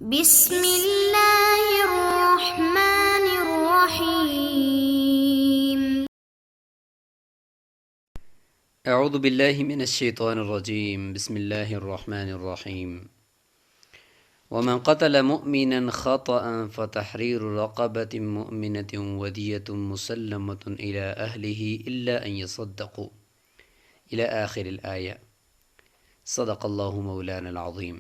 بسم اللہ الرحمن الرحیم۔ اعوذ باللہ من الشیطان الرجیم، بسم اللہ الرحمن الرحیم۔ ومن قتل مؤمنا خطأ فتحرير رقبة مؤمنة ودية مسلمة إلى أهله إلا أن يصدقوا إلى آخر الآية۔ صدق اللہ مولانا العظیم۔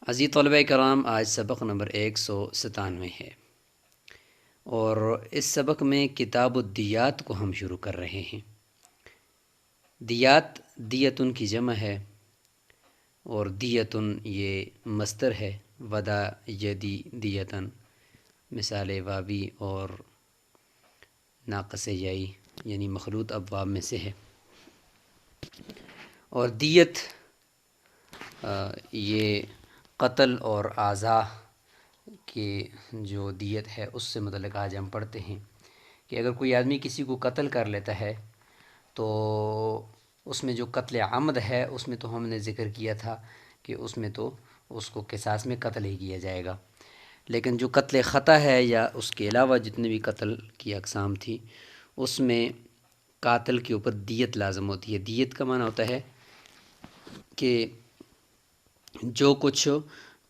عزیز طلبہ کرام، آج سبق نمبر 197 ہے اور اس سبق میں کتاب الدیات کو ہم شروع کر رہے ہیں۔ دیات دیتن کی جمع ہے اور دیتن یہ مصدر ہے، ودا یدی دیتن، مثال واوی اور ناقص یائی یعنی مخلوط ابواب میں سے ہے۔ اور دیت یہ قتل اور اعضاء کی جو دیت ہے اس سے متعلق آج ہم پڑھتے ہیں کہ اگر کوئی آدمی کسی کو قتل کر لیتا ہے تو اس میں جو قتل عمد ہے اس میں تو ہم نے ذکر کیا تھا کہ اس میں تو اس کو قصاص میں قتل ہی کیا جائے گا، لیکن جو قتل خطا ہے یا اس کے علاوہ جتنے بھی قتل کی اقسام تھی اس میں قاتل کے اوپر دیت لازم ہوتی ہے۔ دیت کا معنی ہوتا ہے کہ جو کچھ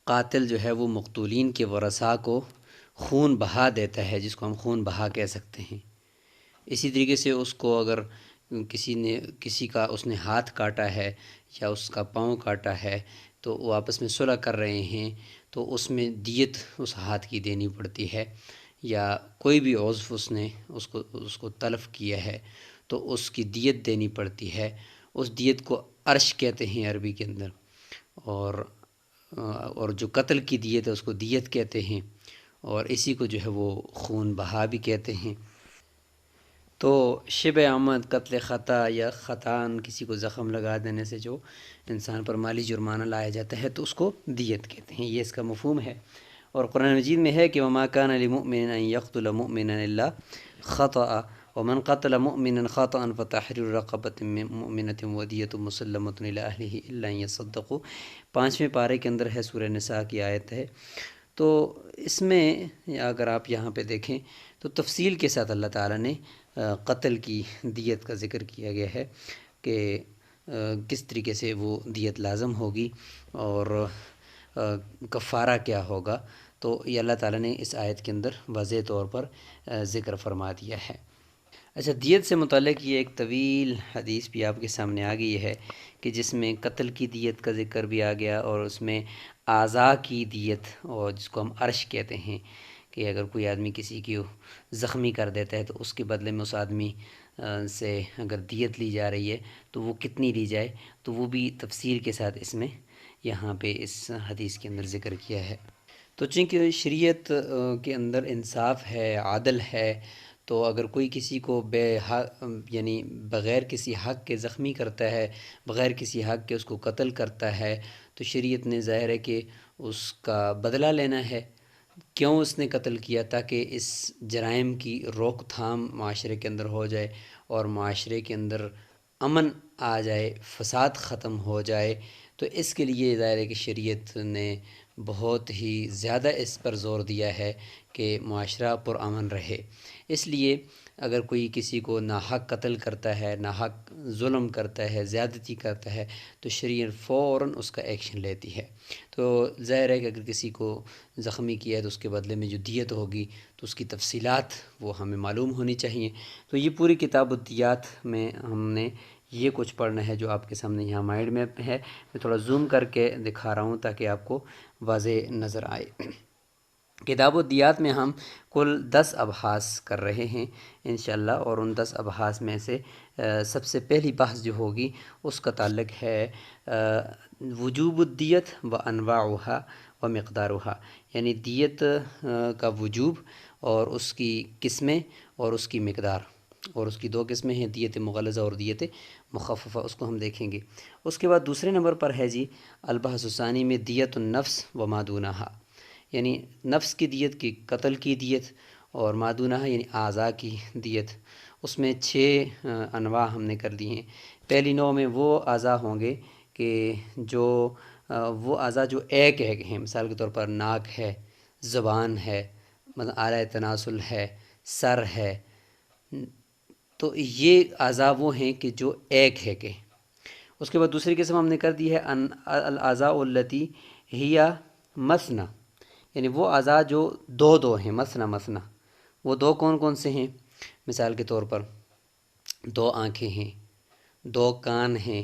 قاتل جو ہے وہ مقتولین کے ورثاء کو خون بہا دیتا ہے، جس کو ہم خون بہا کہہ سکتے ہیں۔ اسی طریقے سے اس کو اگر کسی کا اس نے ہاتھ کاٹا ہے یا اس کا پاؤں کاٹا ہے تو وہ آپس میں صلح کر رہے ہیں تو اس میں دیت اس ہاتھ کی دینی پڑتی ہے، یا کوئی بھی عضو اس نے اس کو تلف کیا ہے تو اس کی دیت دینی پڑتی ہے۔ اس دیت کو عرش کہتے ہیں عربی کے اندر، اور جو قتل کی دیت ہے اس کو دیت کہتے ہیں، اور اسی کو جو ہے وہ خون بہا بھی کہتے ہیں۔ تو شبہ عمد، قتل خطا یا خطاً کسی کو زخم لگا دینے سے جو انسان پر مالی جرمانہ لایا جاتا ہے تو اس کو دیت کہتے ہیں، یہ اس کا مفہوم ہے۔ اور قرآن مجید میں ہے کہ وما كان لمؤمن ان يقتل مؤمنا الا خطأ ومن قتل مؤمنا خطأ فتحرير رقبة مؤمنة ودية مسلمة الى اهله الا ان يصدقوا، 5ویں پارے کے اندر ہے، سورہ نساء کی آیت ہے۔ تو اس میں اگر آپ یہاں پہ دیکھیں تو تفصیل کے ساتھ اللہ تعالیٰ نے قتل کی دیت کا ذکر کیا گیا ہے کہ کس طریقے سے وہ دیت لازم ہوگی اور کفارہ کیا ہوگا، تو یہ اللہ تعالیٰ نے اس آیت کے اندر واضح طور پر ذکر فرما دیا ہے۔ اچھا، دیت سے متعلق یہ ایک طویل حدیث بھی آپ کے سامنے آ گئی ہے کہ جس میں قتل کی دیت کا ذکر بھی آ گیا اور اس میں اعضاء کی دیت، اور جس کو ہم عرش کہتے ہیں، کہ اگر کوئی آدمی کسی کی زخمی کر دیتا ہے تو اس کے بدلے میں اس آدمی سے اگر دیت لی جا رہی ہے تو وہ کتنی لی جائے، تو وہ بھی تفصیل کے ساتھ اس میں یہاں پہ اس حدیث کے اندر ذکر کیا ہے۔ تو چونکہ شریعت کے اندر انصاف ہے، عادل ہے، تو اگر کوئی کسی کو بے حق یعنی بغیر کسی حق کے زخمی کرتا ہے، بغیر کسی حق کے اس کو قتل کرتا ہے، تو شریعت نے ظاہر ہے کہ اس کا بدلہ لینا ہے۔ کیوں اس نے قتل کیا؟ تاکہ اس جرائم کی روک تھام معاشرے کے اندر ہو جائے اور معاشرے کے اندر امن آ جائے، فساد ختم ہو جائے۔ تو اس کے لیے ظاہر ہے کہ شریعت نے بہت ہی زیادہ اس پر زور دیا ہے کہ معاشرہ پرامن رہے۔ اس لیے اگر کوئی کسی کو ناحق قتل کرتا ہے، ناحق ظلم کرتا ہے، زیادتی کرتا ہے، تو شریعت فوراً اس کا ایکشن لیتی ہے۔ تو ظاہر ہے کہ اگر کسی کو زخمی کیا ہے تو اس کے بدلے میں جو دیت ہوگی تو اس کی تفصیلات وہ ہمیں معلوم ہونی چاہیے۔ تو یہ پوری کتاب الدیات میں ہم نے یہ کچھ پڑھنا ہے جو آپ کے سامنے یہاں مائنڈ میں ہے۔ میں تھوڑا زوم کر کے دکھا رہا ہوں تاکہ آپ کو واضح نظر آئے۔ کتاب الدیات میں ہم کل 10 ابحاث کر رہے ہیں انشاءاللہ، اور ان 10 ابحاث میں سے سب سے پہلی بحث جو ہوگی اس کا تعلق ہے وجوب الدیت و انواعها و مقدارها، یعنی دیت کا وجوب اور اس کی قسمیں اور اس کی مقدار، اور اس کی 2 قسمیں ہیں، دیت مغلظہ اور دیت مخففہ، اس کو ہم دیکھیں گے۔ اس کے بعد دوسرے نمبر پر ہے جی البحث الثانی میں دیت النفس و ما دونها، یعنی نفس کی دیت کی قتل کی دیت، اور ما دونها یعنی اعضاء کی دیت۔ اس میں 6 انواع ہم نے کر دی ہیں۔ پہلی نوع میں وہ اعضاء ہوں گے کہ جو وہ اعضاء جو ایک ایک ہیں، مثال کے طور پر ناک ہے، زبان ہے، مطلب اعلیٰ تناسل ہے، سر ہے، تو یہ اعضاء وہ ہیں کہ جو ایک ہے کہ اس کے بعد دوسری قسم ہم نے کر دی ہے الاعضاء التی ہی مثنی، یعنی وہ اعضاء جو دو دو ہیں، مثنی مثنی. وہ دو کون کون سے ہیں؟ مثال کے طور پر دو آنکھیں ہیں، دو کان ہیں،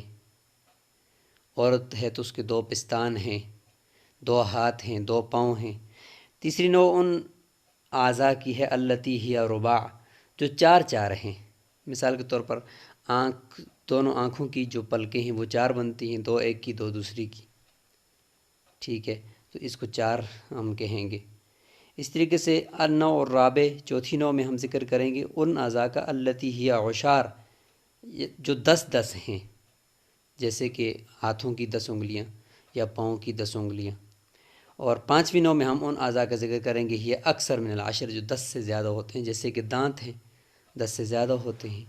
عورت ہے تو اس کے دو پستان ہیں، دو ہاتھ ہیں، دو پاؤں ہیں. تیسری نوع ان اعضاء کی ہے التی ہی رباع، جو چار چار ہیں. مثال کے طور پر آنکھ، دونوں آنکھوں کی جو پلکیں ہیں وہ چار بنتی ہیں، دو ایک کی دو دوسری کی. ٹھیک ہے، تو اس کو چار ہم کہیں گے. اس طریقے سے النوع الرابع، چوتھی نوع میں ہم ذکر کریں گے ان اعضاء کا التی ہی عشار، جو 10 ہیں، جیسے کہ ہاتھوں کی 10 انگلیاں یا پاؤں کی 10 انگلیاں. اور پانچویں نوع میں ہم ان اعضاء کا ذکر کریں گے یہ اکثر من العشر، جو 10 سے زیادہ ہوتے ہیں، جیسے کہ دانت ہیں 10 سے زیادہ ہوتے ہیں.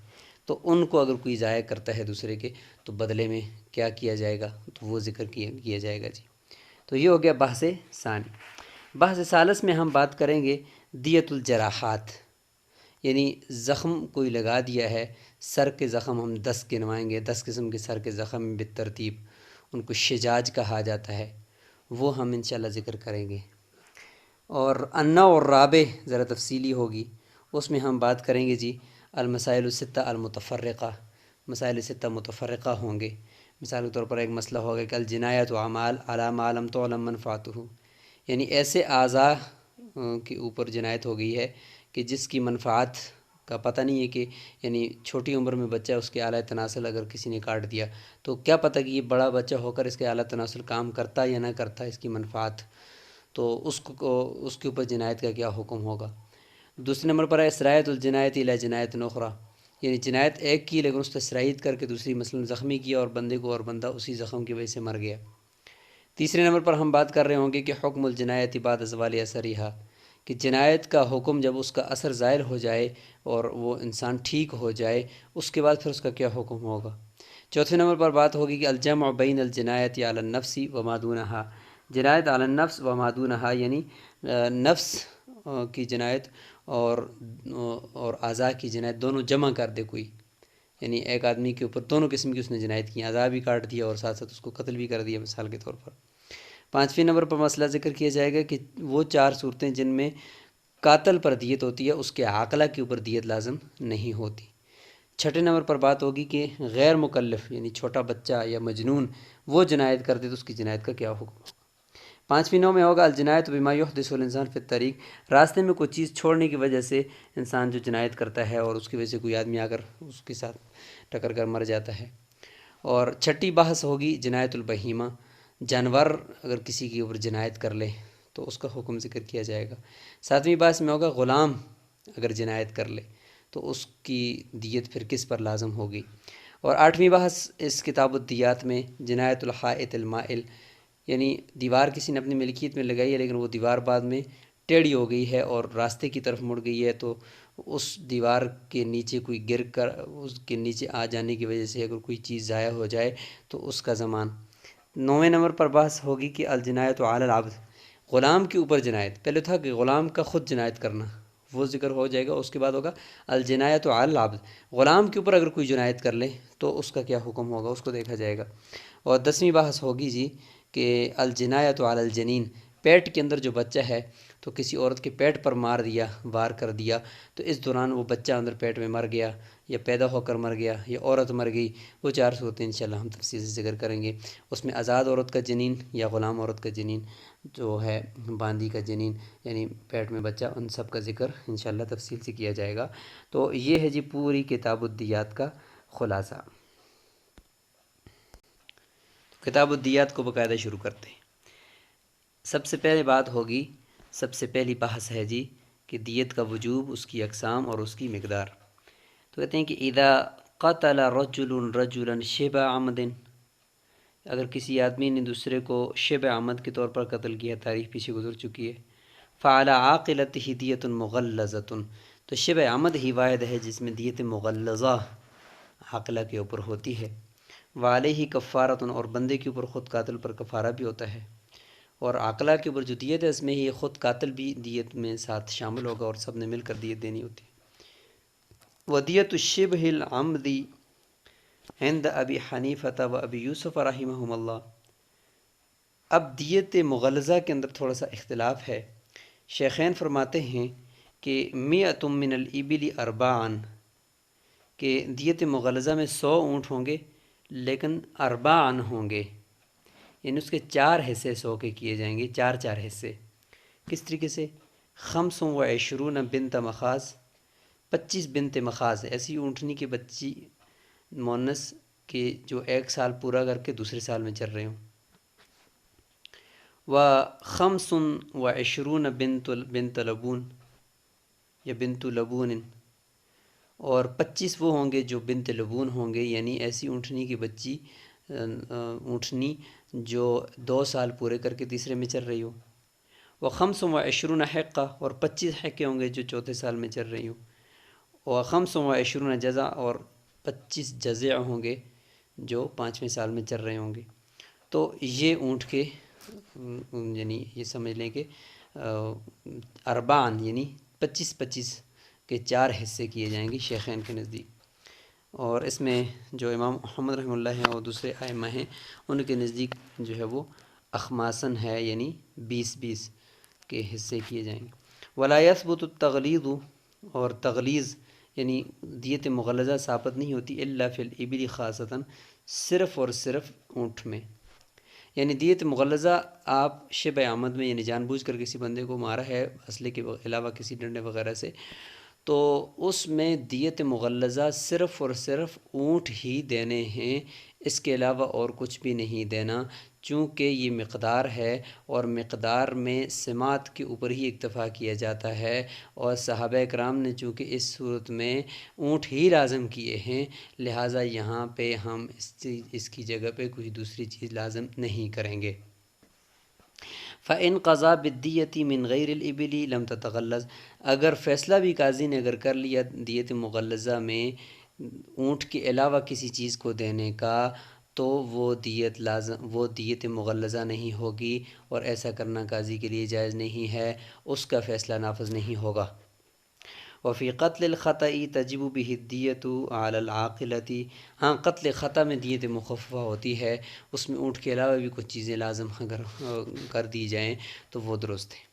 تو ان کو اگر کوئی ضائع کرتا ہے دوسرے کے تو بدلے میں کیا کیا جائے گا، تو وہ ذکر کیا جائے گا جی. تو یہ ہو گیا بحث ثانی. بحث ثالث میں ہم بات کریں گے دیت الجراحات، یعنی زخم کوئی لگا دیا ہے، سر کے زخم ہم 10 گنوائیں گے، 10 قسم کے سر کے زخم بالترتیب، ان کو شجاج کہا جاتا ہے، وہ ہم انشاءاللہ ذکر کریں گے. اور النوع الرابع ذرا تفصیلی ہوگی، اس میں ہم بات کریں گے جی المسائل الستہ المتفرقہ. مسائل ستہ متفرقہ ہوں گے. مثال کے طور پر ایک مسئلہ ہوگا کہ الجنایت و اعمال علی ما لم تعلم منفعتہ، یعنی ایسے اعضاء کے اوپر جنایت ہو گئی ہے کہ جس کی منفعت کا پتہ نہیں ہے، کہ یعنی چھوٹی عمر میں بچہ اس کے اعلیٰ تناسل اگر کسی نے کاٹ دیا تو کیا پتہ کہ یہ بڑا بچہ ہو کر اس کے اعلیٰ تناسل کام کرتا یا نہ کرتا، اس کی منفعت، تو اس کے اوپر جنایت کا کیا حکم ہوگا. دوسرے نمبر پر ہے سرایت الجنایت الی جنایت اخری، یعنی جنایت ایک کی لیکن اس پہ سرایت کر کے دوسری مثلا زخمی کیا اور بندے کو، اور بندہ اسی زخم کی وجہ سے مر گیا. تیسرے نمبر پر ہم بات کر رہے ہوں گے کہ حکم الجنایت بعد زوال اثرها، کہ جنایت کا حکم جب اس کا اثر زائل ہو جائے اور وہ انسان ٹھیک ہو جائے، اس کے بعد پھر اس کا کیا حکم ہوگا. چوتھے نمبر پر بات ہوگی کہ الجمع بین الجنایت علی النفس و ما دونہا، جنایت علی النفس و ما دونہا، یعنی نفس کی جنایت اور اعضاء کی جنایت دونوں جمع کر دے کوئی، یعنی ایک آدمی کے اوپر دونوں قسم کی اس نے جنایت کی، اعضاء بھی کاٹ دیا اور ساتھ ساتھ اس کو قتل بھی کر دیا مثال کے طور پر. پانچویں نمبر پر مسئلہ ذکر کیا جائے گا کہ وہ 4 صورتیں جن میں قاتل پر دیت ہوتی ہے، اس کے عاقلہ کے اوپر دیت لازم نہیں ہوتی. چھٹے نمبر پر بات ہوگی کہ غیر مکلف یعنی چھوٹا بچہ یا مجنون وہ جنایت کر دے تو اس کی جنایت کا کیا حکم ہوگا. پانچویں نوع میں ہوگا الجنایت بما یحدث الانسان فی الطریق، راستے میں کوئی چیز چھوڑنے کی وجہ سے انسان جو جنایت کرتا ہے اور اس کی وجہ سے کوئی آدمی آ کر اس کے ساتھ ٹکر کر مر جاتا ہے. اور چھٹی بحث ہوگی جنایت البہیمہ، جانور اگر کسی کے اوپر جنایت کر لے تو اس کا حکم ذکر کیا جائے گا. ساتویں بحث میں ہوگا غلام اگر جنایت کر لے تو اس کی دیت پھر کس پر لازم ہوگی. اور آٹھویں بحث اس کتاب الدیات میں جنایت الحائط المائل، یعنی دیوار کسی نے اپنی ملکیت میں لگائی ہے لیکن وہ دیوار بعد میں ٹیڑھی ہو گئی ہے اور راستے کی طرف مڑ گئی ہے، تو اس دیوار کے نیچے کوئی گر کر اس کے نیچے آ جانے کی وجہ سے اگر کوئی چیز ضائع ہو جائے تو اس کا ضمان. نویں نمبر پر بحث ہوگی کہ الجنایت علی العبد، غلام کے اوپر جنایت. پہلے تھا کہ غلام کا خود جنایت کرنا، وہ ذکر ہو جائے گا. اس کے بعد ہوگا الجنایت علی العبد، غلام کے اوپر اگر کوئی جنایت کر لے تو اس کا کیا حکم ہوگا، اس کو دیکھا جائے گا. اور 10ویں بحث ہوگی جی کہ الجنایت علی الجنین، پیٹ کے اندر جو بچہ ہے تو کسی عورت کے پیٹ پر مار دیا، وار کر دیا، تو اس دوران وہ بچہ اندر پیٹ میں مر گیا یا پیدا ہو کر مر گیا یا عورت مر گئی، وہ 4 صورتیں انشاءاللہ ہم تفصیل سے ذکر کریں گے. اس میں آزاد عورت کا جنین یا غلام عورت کا جنین جو ہے، باندی کا جنین یعنی پیٹ میں بچہ، ان سب کا ذکر انشاءاللہ تفصیل سے کیا جائے گا. تو یہ ہے جی پوری کتاب الدیات کا خلاصہ. کتاب الدیات کو باقاعدہ شروع کرتے ہیں. سب سے پہلے بات ہوگی، سب سے پہلی بحث ہے جی کہ دیت کا وجوب، اس کی اقسام اور اس کی مقدار. تو کہتے ہیں کہ اذا قتل رجل رجلا شبہ عمد، اگر کسی آدمی نے دوسرے کو شبہ عمد کے طور پر قتل کیا، تاریخ پیچھے گزر چکی ہے، فعلی عاقلتہ دیت مغلظۃ، تو شبہ عمد ہی واحد ہے جس میں دیت مغلظہ عاقلہ کے اوپر ہوتی ہے. وعلیہ کفارۃ، اور بندے کے اوپر خود قاتل پر کفارہ بھی ہوتا ہے، اور عاقلہ کے اوپر جو دیت ہے اس میں ہی خود قاتل بھی دیت میں ساتھ شامل ہوگا اور سب نے مل کر دیت دینی ہوتی ہے۔ ودیت الشبہ العمدی عند ابی حنیفۃ و ابی یوسف رحمہم اللہ۔ اب دیت مغلظہ کے اندر تھوڑا سا اختلاف ہے۔ شیخین فرماتے ہیں کہ مئۃ من الابل اربعاً، کہ دیت مغلظہ میں 100 اونٹ ہوں گے لیکن اربعاً ہوں گے، یعنی اس کے 4 حصے 100 کے کیے جائیں گے، 4 حصے۔ کس طریقے سے؟ 25 بنت مخاض، 25 بنت مخاض، ایسی اونٹنی کی بچی مونس کے جو 1 سال پورا کر کے دوسرے سال میں چل رہے ہوں۔ و25 بنت لبون یا بنت لبون، اور 25 وہ ہوں گے جو بنت لبون ہوں گے، یعنی ایسی اونٹنی کی بچی، اونٹنی جو 2 سال پورے کر کے تیسرے میں چل رہی ہو۔ و25 حقہ، اور 25 حقے ہوں گے جو چوتھے سال میں چل رہی ہوں۔ و25 جزع، اور 25 جزع ہوں گے جو 5ویں سال میں چل رہے ہوں گے۔ تو یہ اونٹ کے یعنی یہ سمجھ لیں کہ اربعاً یعنی 25 کے 4 حصے کیے جائیں گے شیخین کے نزدیک۔ اور اس میں جو امام محمد رحمہ اللہ ہیں اور دوسرے ائمہ ہیں ان کے نزدیک جو ہے وہ اخماسن ہے، یعنی 20 کے حصے کیے جائیں گے۔ ولا یثبت التغلیظ، اور تغلیظ یعنی دیت مغلظہ ثابت نہیں ہوتی الا فی الابل خاصتاً، صرف اور صرف اونٹ میں۔ یعنی دیت مغلظہ آپ شبہ عمد میں، یعنی جان بوجھ کر کسی بندے کو مارا ہے اسلحے کے علاوہ کسی ڈنڈے وغیرہ سے، تو اس میں دیت مغلظہ صرف اور صرف اونٹ ہی دینے ہیں، اس کے علاوہ اور کچھ بھی نہیں دینا، چونکہ یہ مقدار ہے اور مقدار میں سماعت کے اوپر ہی اکتفا کیا جاتا ہے، اور صحابہ کرام نے چونکہ اس صورت میں اونٹ ہی لازم کیے ہیں، لہٰذا یہاں پہ ہم اس کی جگہ پہ کوئی دوسری چیز لازم نہیں کریں گے۔ فَإِنْ قَضَى بِالدِّيَةِ مِنْ غَيْرِ الْإِبِلِ لَمْ تَتَغَلَّظ، اگر فیصلہ بھی قاضی نے اگر کر لیا دیت مغلظہ میں اونٹ کے علاوہ کسی چیز کو دینے کا، تو وہ دیت مغلظہ نہیں ہوگی، اور ایسا کرنا قاضی کے لیے جائز نہیں ہے، اس کا فیصلہ نافذ نہیں ہوگا۔ وفی قتل الخطأ تجب به الدیة علی العاقلة، ہاں قتل خطا میں دیت مخففہ ہوتی ہے، اس میں اونٹ کے علاوہ بھی کچھ چیزیں لازم اگر کر دی جائیں تو وہ درست ہے۔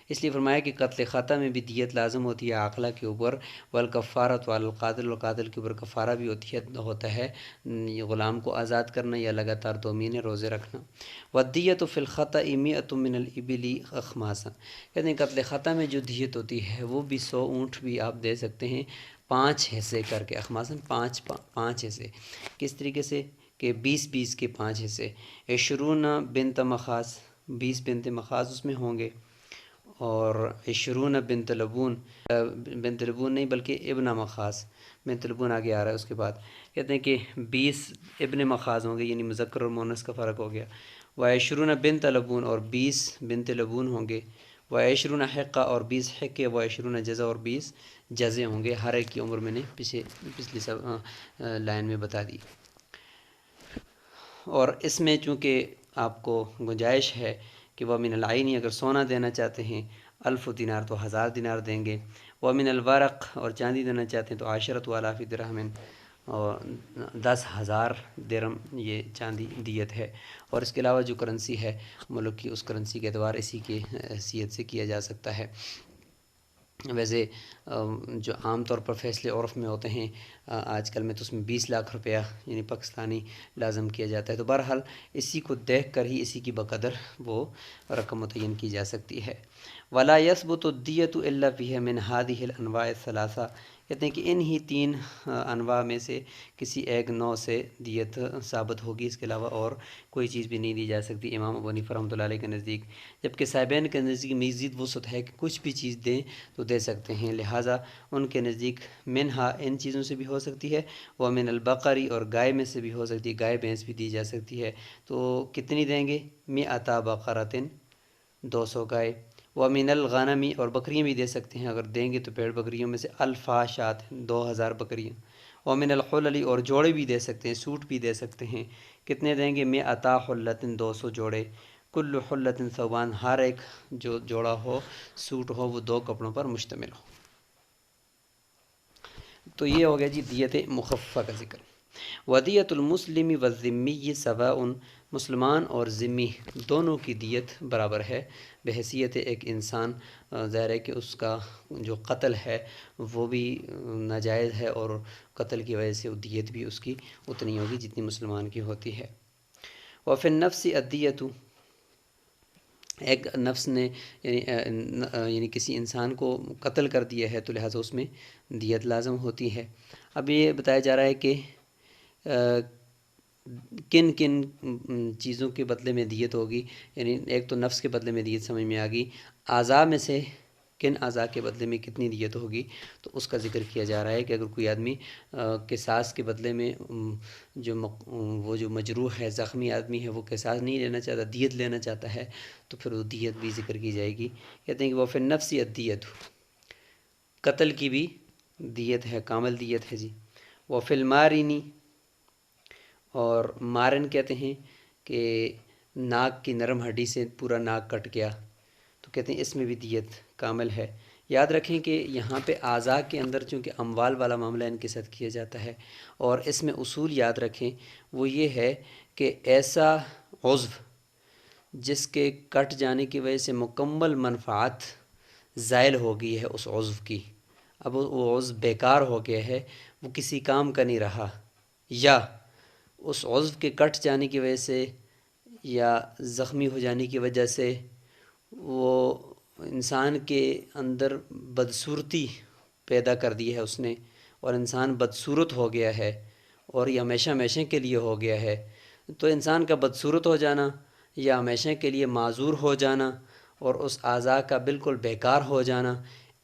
اس لیے فرمایا کہ قتل خطا میں بھی دیت لازم ہوتی ہے عاقلہ کے اوپر، والکفارۃ علی القاتل، اور قاتل کے اوپر کفارہ بھی ہوتا ہے غلام کو آزاد کرنا یا لگاتار 2 مہینے روزے رکھنا۔ والدیۃ فی الخطأ 100 من الابل اخماسا، کہتے ہیں قتل خطا میں جو دیت ہوتی ہے وہ بھی 100 اونٹ بھی آپ دے سکتے ہیں 5 حصے کر کے، اخماساً 5 حصے، کس طریقے سے کہ 20 کے 5 حصے، 20 بنت مخاض، 20 بنت مخاض اس میں ہوں گے، اور 20 بنت لبون، بنت لبون نہیں بلکہ ابن مخاض، بنت لبون آگے آ رہا ہے اس کے بعد، کہتے ہیں کہ 20 ابن مخاض ہوں گے، یعنی مذکر اور مؤنث کا فرق ہو گیا۔ و20 بنت لبون، اور 20 بنت لبون ہوں گے، و20 حقہ، اور 20 حقے، و20 جزع، اور 20 جزے ہوں گے، ہر ایک کی عمر میں نے پچھلی لائن میں بتا دی۔ اور اس میں چونکہ آپ کو گنجائش ہے کہ وہ من العین، اگر سونا دینا چاہتے ہیں 1000 دینار تو 1000 دینار دیں گے، وہ من الورق، اور چاندی دینا چاہتے ہیں تو 10,000 درہم، اور 10,000 درہم یہ چاندی دیت ہے۔ اور اس کے علاوہ جو کرنسی ہے ملک کی، اس کرنسی کے اعتبار اسی کی حیثیت سے کیا جا سکتا ہے۔ ویسے جو عام طور پر فیصلے عرف میں ہوتے ہیں آج کل میں، تو اس میں 20 لاکھ روپیہ یعنی پاکستانی لازم کیا جاتا ہے، تو بہرحال اسی کو دیکھ کر ہی اسی کی بقدر وہ رقم متعین کی جا سکتی ہے۔ ولا يثبت الدیۃ الا فیہ من هذه الانواع الثلاثہ، کہتے ہیں کہ ان ہی 3 انواع میں سے کسی ایک نوع سے دیت ثابت ہوگی، اس کے علاوہ اور کوئی چیز بھی نہیں دی جا سکتی امام ابو حنیفہ رحمۃ اللہ علیہ کے نزدیک، جبکہ صاحبین کے نزدیک مزید وسعت ہے کہ کچھ بھی چیز دیں تو دے سکتے ہیں، لہٰذا ان کے نزدیک منہا ان چیزوں سے بھی ہو سکتی ہے، وہ من البقری، اور گائے میں سے بھی ہو سکتی ہے، گائے بھینس بھی دی جا سکتی ہے، تو کتنی دیں گے؟ 100 بقرۃ، 200 گائے، ومن الغنمی، اور بکریاں بھی دے سکتے ہیں، اگر دیں گے تو پیڑ بکریوں میں سے 1000 شاۃ، 2000 بکریاں، ومن الحللی اور جوڑے بھی دے سکتے ہیں، سوٹ بھی دے سکتے ہیں۔ کتنے دیں گے؟ 100 حلۃ 200 جوڑے، کل حلۃ ثوبان ہر ایک جو جوڑا ہو سوٹ ہو وہ 2 کپڑوں پر مشتمل ہو۔ تو یہ ہو گیا جی دیت مخففہ کا ذکر۔ ودیت المسلم والذمی سواء، مسلمان اور ذمی دونوں کی دیت برابر ہے بحیثیت ایک انسان۔ ظاہر ہے کہ اس کا جو قتل ہے وہ بھی ناجائز ہے، اور قتل کی وجہ سے دیت بھی اس کی اتنی ہوگی جتنی مسلمان کی ہوتی ہے۔ وفی النفس الدیت، ایک نفس نے یعنی کسی انسان کو قتل کر دیا ہے تو لہٰذا اس میں دیت لازم ہوتی ہے۔ اب یہ بتایا جا رہا ہے کہ کن کن چیزوں کے بدلے میں دیت ہوگی، یعنی ایک تو نفس کے بدلے میں دیت سمجھ میں آ گئی، اعضاء میں سے کن اعضاء کے بدلے میں کتنی دیت ہوگی، تو اس کا ذکر کیا جا رہا ہے کہ اگر کوئی آدمی قصاص کے بدلے میں وہ جو مجروح ہے، زخمی آدمی ہے، وہ قصاص نہیں لینا چاہتا، دیت لینا چاہتا ہے، تو پھر وہ دیت بھی ذکر کی جائے گی۔ کہتے ہیں کہ وہ فی النفس الدیت، قتل کی بھی دیت ہے، کامل دیت ہے جی۔ وہ فی المارنی، اور مارن کہتے ہیں کہ ناک کی نرم ہڈی سے پورا ناک کٹ گیا، تو کہتے ہیں اس میں بھی دیت کامل ہے۔ یاد رکھیں کہ یہاں پہ اعضاء کے اندر چونکہ اموال والا معاملہ ان کے ساتھ کیا جاتا ہے، اور اس میں اصول یاد رکھیں وہ یہ ہے کہ ایسا عضو جس کے کٹ جانے کی وجہ سے مکمل منفعت زائل ہو گئی ہے اس عضو کی، اب وہ عضو بیکار ہو گیا ہے، وہ کسی کام کا نہیں رہا، یا اس عضو کے کٹ جانے کی وجہ سے یا زخمی ہو جانے کی وجہ سے وہ انسان کے اندر بدصورتی پیدا کر دی ہے اس نے، اور انسان بدصورت ہو گیا ہے، اور یہ ہمیشہ ہمیشہ کے لیے ہو گیا ہے، تو انسان کا بدصورت ہو جانا یا ہمیشہ کے لیے معذور ہو جانا اور اس اعضاء کا بالکل بیکار ہو جانا،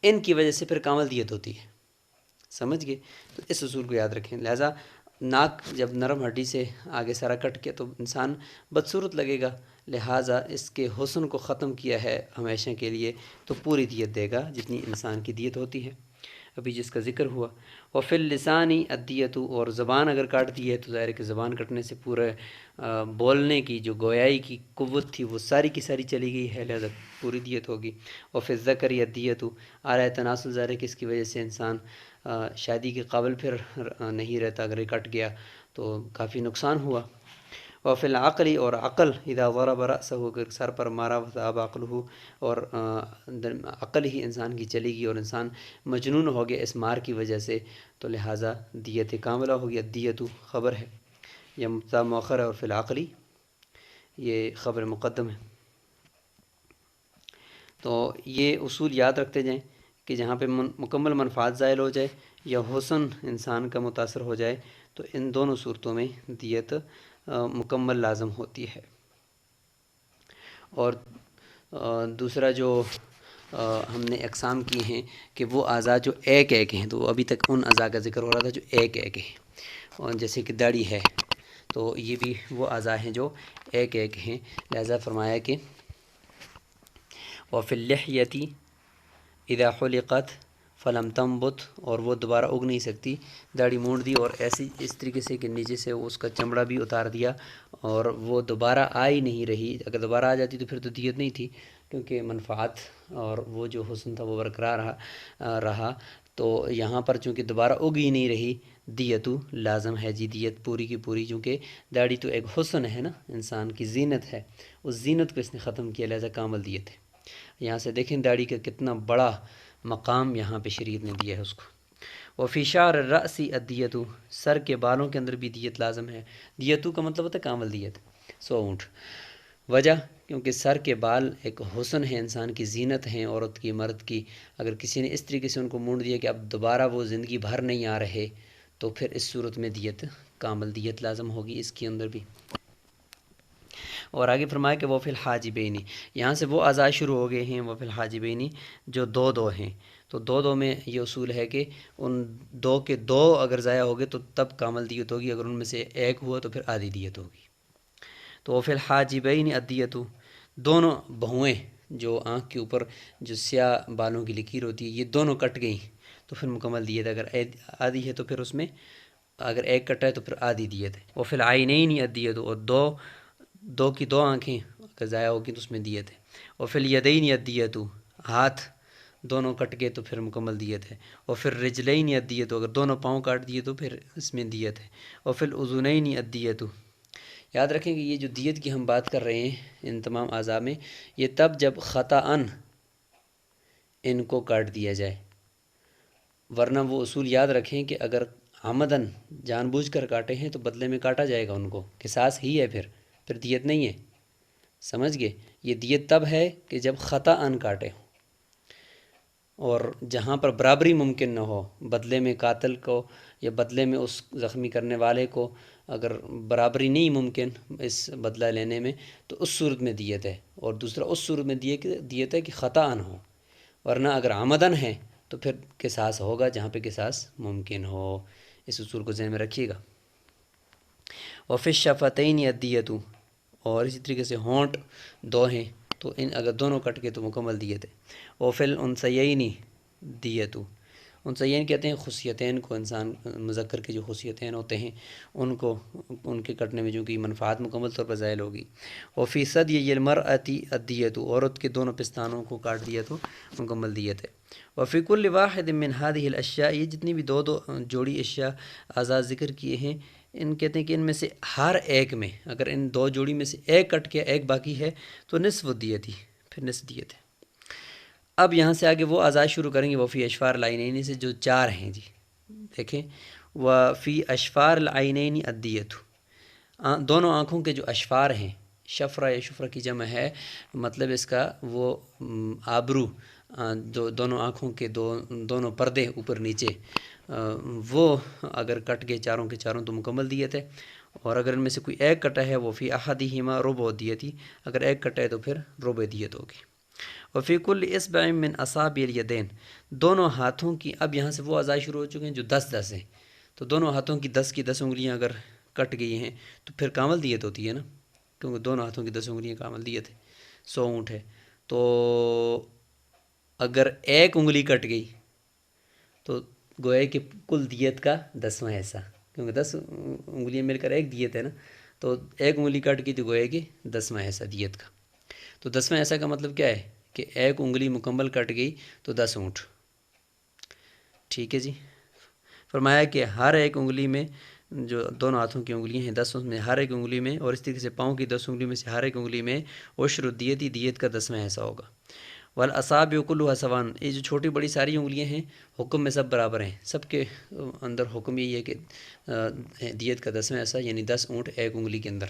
ان کی وجہ سے پھر کامل دیت ہوتی ہے۔ سمجھ گئے؟ تو اس اصول کو یاد رکھیں۔ لہٰذا ناک جب نرم ہڈی سے آگے سارا کٹ کے تو انسان بدصورت لگے گا، لہٰذا اس کے حسن کو ختم کیا ہے ہمیشہ کے لیے، تو پوری دیت دے گا جتنی انسان کی دیت ہوتی ہے، ابھی جس کا ذکر ہوا۔ وفی اللسانی الدیت، اور زبان اگر کاٹ دی ہے تو ظاہر ہے کہ زبان کٹنے سے پورے بولنے کی جو گویائی کی قوت تھی وہ ساری کی ساری چلی گئی ہے، لہذا پوری دیت ہوگی۔ وفی الذکر الدیت، اعلیٰ تناسل، ظاہر ہے کہ اس کی وجہ سے انسان شادی کے قابل پھر نہیں رہتا، اگر یہ کٹ گیا تو کافی نقصان ہوا۔ وفی العقل، اور عقل، اذا ضرب رأسہ، اگر سر پر مارا، وذهب عقلہ، اور عقل ہی انسان کی چلی گئی اور انسان مجنون ہو گیا اس مار کی وجہ سے، تو لہٰذا دیت کاملہ ہو گیا۔ دیت خبر ہے، یہ مبتدا مؤخر ہے، اور فی العقل یہ خبر مقدم ہے۔ تو یہ اصول یاد رکھتے جائیں کہ جہاں پہ مکمل منفعت زائل ہو جائے یا حسن انسان کا متاثر ہو جائے تو ان دونوں صورتوں میں دیت مکمل لازم ہوتی ہے۔ اور دوسرا جو ہم نے اقسام کی ہیں کہ وہ اعضاء جو ایک ایک ہیں، تو ابھی تک ان اعضاء کا ذکر ہو رہا تھا جو ایک ایک ہیں، اور جیسے کہ داڑھی ہے تو یہ بھی وہ اعضاء ہیں جو ایک ایک ہیں، لہذا فرمایا کہ وفی اللحیۃ اذا حلقت فلم تنبت، اور وہ دوبارہ اگ نہیں سکتی، داڑھی مونڈ دی اور ایسی اس طریقے سے کہ نیچے سے اس کا چمڑا بھی اتار دیا اور وہ دوبارہ آ ہی نہیں رہی، اگر دوبارہ آ جاتی تو پھر تو دیت نہیں تھی، کیونکہ منفعت اور وہ جو حسن تھا وہ برقرار رہا، تو یہاں پر چونکہ دوبارہ اگ ہی نہیں رہی، دیت لازم ہے جی، دیت پوری کی پوری، چونکہ داڑھی تو ایک حسن ہے نا، انسان کی زینت ہے، اس زینت کو اس نے ختم کیا، لہذا کامل دیت ہے۔ یہاں سے دیکھیں داڑھی کا کتنا بڑا مقام یہاں پہ شریعت نے دیا ہے اس کو۔ وفی شعر الرأس الدیت، سر کے بالوں کے اندر بھی دیت لازم ہے۔ دیتو کا مطلب ہوتا ہے کامل دیت، 100 اونٹ۔ وجہ کیونکہ سر کے بال ایک حسن ہے، انسان کی زینت ہیں، عورت کی، مرد کی، اگر کسی نے اس طریقے سے ان کو مونڈ دیا کہ اب دوبارہ وہ زندگی بھر نہیں آ رہے تو پھر اس صورت میں دیت کامل دیت لازم ہوگی اس کے اندر بھی۔ اور آگے فرمایا کہ وہ فی الحاجبین، یہاں سے وہ اعضاء شروع ہو گئے ہیں، وہ فی الحاجبین جو دو ہیں، تو دو میں یہ اصول ہے کہ ان دو کے دو اگر ضائع ہو گئے تو تب کامل دیت ہوگی، اگر ان میں سے ایک ہوا تو پھر آدھی دیت ہوگی۔ تو وہ فی الحاجبین الدیت، دونوں بہویں جو آنکھ کے اوپر جو سیاہ بالوں کی لکیر ہوتی ہے یہ دونوں کٹ گئیں تو پھر مکمل دیت، اگر آدھی ہے تو پھر اس میں اگر ایک کٹا ہے تو پھر آدھی دیت ہے. وفی العینین الدیت، اور دو کی دو آنکھیں اگر ضائع ہوگی تو اس میں دیت ہے. وفی الیدین الدیت، ہاتھ دونوں کٹ گئے تو پھر مکمل دیت ہے. وفی الرجلین الدیت، اگر دونوں پاؤں کاٹ دیے تو پھر اس میں دیت ہے. وفی الاذنین الدیت. یاد رکھیں کہ یہ جو دیت کی ہم بات کر رہے ہیں ان تمام اعضاء میں، یہ تب جب خطأً ان کو کاٹ دیا جائے، ورنہ وہ اصول یاد رکھیں کہ اگر عمدن جان بوجھ کر کاٹے ہیں تو بدلے میں کاٹا جائے گا ان کو، قصاص ہی ہے، پھر دیت نہیں ہے. سمجھ گئے؟ یہ دیت تب ہے کہ جب خطأً کاٹے ہوں، اور جہاں پر برابری ممکن نہ ہو، بدلے میں قاتل کو یا بدلے میں اس زخمی کرنے والے کو اگر برابری نہیں ممکن اس بدلہ لینے میں، تو اس صورت میں دیت ہے. اور دوسرا اس صورت میں دیت ہے کہ خطأً ہو، ورنہ اگر عمدن ہے تو پھر قصاص ہوگا جہاں پہ قصاص ممکن ہو. اس اصول کو ذہن میں رکھیے گا. وفی الشفتین الدیت، اور اسی طریقے سے ہونٹ دو ہیں تو ان اگر دونوں کٹ کے تو مکمل دیت ہے. وفی الانثیین دیت، انثیین کہتے ہیں خصیتین کو، انسان مذکر کے جو خصیتین ہوتے ہیں ان کے کٹنے میں جو کہ منفعت مکمل طور پر زائل ہوگی. وفی ثدی المرأۃ الدیت، عورت کے دونوں پستانوں کو کاٹ دیا تو مکمل دیت ہے. وفی کل واحد من هذه الاشیاء، یہ جتنی بھی دو جوڑی اشیاء اعضاء ذکر کیے ہیں، ان کہتے ہیں کہ ان میں سے ہر ایک میں اگر ان دو جوڑی میں سے ایک کٹ کے ایک باقی ہے تو نصف دیت ہی، پھر نصف دیت ہے. اب یہاں سے آگے وہ اعضاء شروع کریں گے. وفی اشفار العینین سے جو چار ہیں جی دیکھیں، وفی اشفار العینین الدیت، دونوں آنکھوں کے جو اشفار ہیں، شفرہ یا شفرہ کی جمع ہے، مطلب اس کا وہ آبرو، جو دونوں آنکھوں کے دونوں پردے اوپر نیچے، وہ اگر کٹ گئے چاروں کے چاروں تو مکمل دیت ہے. اور اگر ان میں سے کوئی ایک کٹا ہے، وہ فی احدہما ربع دیتی، اگر ایک کٹا ہے تو پھر ربع دیت ہوگی. وفی کل اصبع من اصابع الیدین، دونوں ہاتھوں کی، اب یہاں سے وہ اعضاء شروع ہو چکے ہیں جو 10 ہیں، تو دونوں ہاتھوں کی 10 انگلیاں اگر کٹ گئی ہیں تو پھر کامل دیت ہوتی ہے نا، کیونکہ دونوں ہاتھوں کی 10 انگلیاں کامل دیت ہے. 100 اونٹ ہے، تو اگر ایک انگلی کٹ گئی تو گویا کہ کل دیت کا 10واں حصہ، کیونکہ 10 انگلیاں مل کر ایک دیت ہے نا، تو ایک انگلی کٹ گئی تو گویا کہ 10واں حصہ دیت کا. تو 10واں حصہ کا مطلب کیا ہے کہ ایک انگلی مکمل کٹ گئی تو 10 اونٹ. ٹھیک ہے جی. فرمایا کہ ہر ایک انگلی میں، جو دونوں ہاتھوں کی انگلیاں ہیں 10 میں، ہر ایک انگلی میں، اور اس طریقے سے پاؤں کی 10 انگلی میں سے ہر ایک انگلی میں عشر الدیت، دیت کا 10واں حصہ ہوگا. والاصابع کلها سواء، یہ جو چھوٹی بڑی ساری انگلیاں ہیں حکم میں سب برابر ہیں، سب کے اندر حکم یہی ہے کہ دیت کا 10واں حصہ یعنی 10 اونٹ ایک انگلی کے اندر.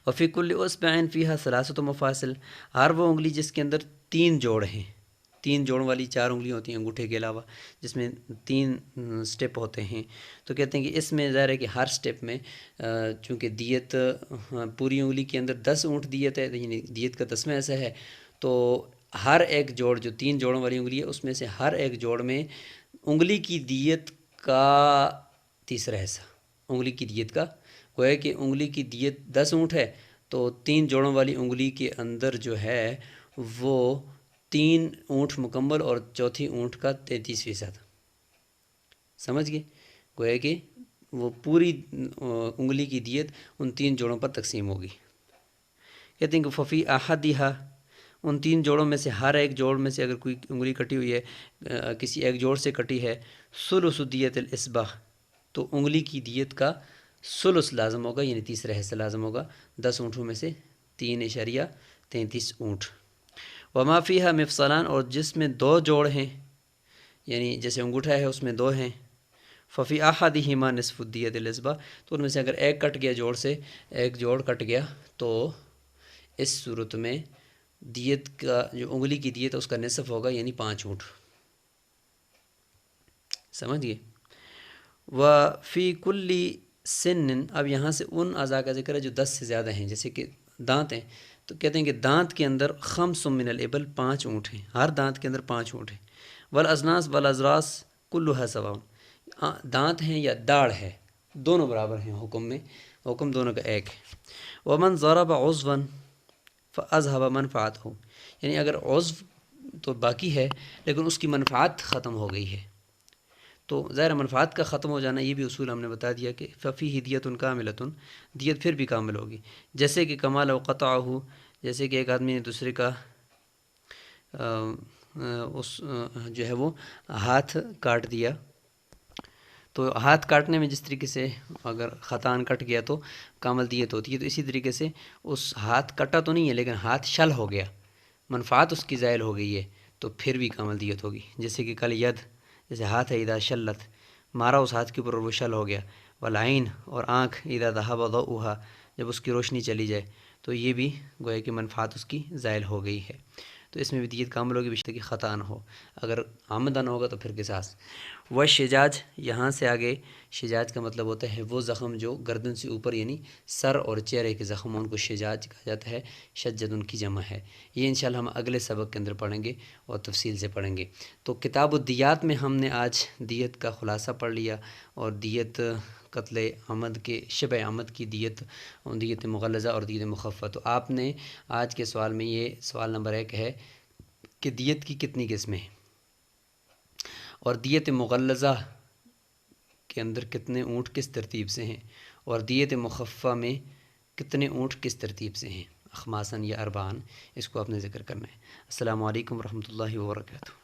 وفی کل اصبع فیہا ثلاثۃ مفاصل، ہر وہ انگلی جس کے اندر 3 جوڑ ہیں، 3 جوڑ والی 4 انگلیاں ہوتی ہیں انگوٹھے کے علاوہ، جس میں 3 سٹیپ ہوتے ہیں، تو کہتے ہیں کہ اس میں ظاہر ہے کہ ہر سٹیپ میں چونکہ دیت پوری انگلی کے اندر 10 اونٹ دیت ہے، یعنی دیت کا 10واں حصہ ہے، تو ہر ایک جوڑ جو 3 جوڑوں والی انگلی ہے اس میں سے ہر ایک جوڑ میں انگلی کی دیت کا تیسرا حصہ، انگلی کی دیت کا، گویا کہ انگلی کی دیت 10 اونٹ ہے تو 3 جوڑوں والی انگلی کے اندر جو ہے وہ 3 اونٹ مکمل اور چوتھی اونٹ کا 33%. سمجھ گئے؟ گویا کہ وہ پوری انگلی کی دیت ان 3 جوڑوں پر تقسیم ہوگی. کہتے ہیں کہ ففی احدہا، ان 3 جوڑوں میں سے ہر ایک جوڑ میں سے اگر کوئی انگلی کٹی ہوئی ہے، کسی ایک جوڑ سے کٹی ہے، ثلث دیت الاصبع، تو انگلی کی دیت کا ثلث لازم ہوگا، یعنی تیسرا حصہ لازم ہوگا 10 اونٹوں میں سے 3.33 اونٹ. وما فیہا مفصلان، اور جس میں 2 جوڑ ہیں، یعنی جیسے انگوٹھا ہے اس میں 2 ہیں، ففی احدہما نصف دیت الاصبع، تو ان میں سے اگر ایک کٹ گیا جوڑ سے، ایک جوڑ کٹ گیا تو اس صورت میں دیت کا جو انگلی کی دیت ہے اس کا نصف ہوگا، یعنی 5 اونٹ. سمجھ گئے؟ وفی کلی سن، اب یہاں سے ان اعضاء کا ذکر ہے جو 10 سے زیادہ ہیں، جیسے کہ دانت ہیں، تو کہتے ہیں کہ دانت کے اندر 5 من الابل، 5 اونٹ ہیں، ہر دانت کے اندر 5 اونٹ ہیں. والاذناس والاضراس کلها سواء، دانت ہیں یا داڑھ ہے دونوں برابر ہیں حکم میں، حکم دونوں کا ایک ہے. ومن ضرب عضوا فاذهب منفعته، یعنی اگر عضو تو باقی ہے لیکن اس کی منفعت ختم ہو گئی ہے تو ظاہر منفعت کا ختم ہو جانا یہ بھی اصول ہم نے بتا دیا کہ ففی دیت کاملۃ، دیت پھر بھی کامل ہوگی، جیسے کہ کمال و قطع ہو، جیسے کہ ایک آدمی نے دوسرے کا اس جو ہے وہ ہاتھ کاٹ دیا، تو ہاتھ کاٹنے میں جس طریقے سے اگر خطاً کٹ گیا تو کامل دیت ہوتی ہے، تو اسی طریقے سے اس ہاتھ کٹا تو نہیں ہے لیکن ہاتھ شل ہو گیا، منفعت اس کی زائل ہو گئی ہے، تو پھر بھی کامل دیت ہوگی، جیسے کہ کل ید، جیسے ہاتھ ہے اذا شلت، مارا اس ہاتھ کے اوپر وہ شل ہو گیا، والعین اور آنکھ اذا ذهب ضوءها، جب اس کی روشنی چلی جائے تو یہ بھی گویا کہ منفعت اس کی زائل ہو گئی ہے، تو اس میں بھی دیت کامل ہوگی بشرط کہ خطا نہ ہو، اگر عمدن ہوگا تو پھر قصاص۔ والشجاج، یہاں سے آگے شجاج کا مطلب ہوتا ہے وہ زخم جو گردن سے اوپر یعنی سر اور چہرے کے زخم، ان کو شجاج کہا جاتا ہے، شجد ان کی جمع ہے، یہ انشاءاللہ ہم اگلے سبق کے اندر پڑھیں گے اور تفصیل سے پڑھیں گے۔ تو کتاب الدیات میں ہم نے آج دیت کا خلاصہ پڑھ لیا، اور دیت قتل عمد کے شبہ عمد کی دیت، دیت مغلظہ اور دیت مخففہ، تو آپ نے آج کے سوال میں یہ سوال نمبر 1 ہے کہ دیت کی کتنی قسمیں ہیں، اور دیت مغلظہ کے اندر کتنے اونٹ کس ترتیب سے ہیں، اور دیت مخففہ میں کتنے اونٹ کس ترتیب سے ہیں، اخماسن یا اربعن، اس کو آپ نے ذکر کرنا ہے۔ السلام علیکم ورحمۃ اللہ وبرکاتہ۔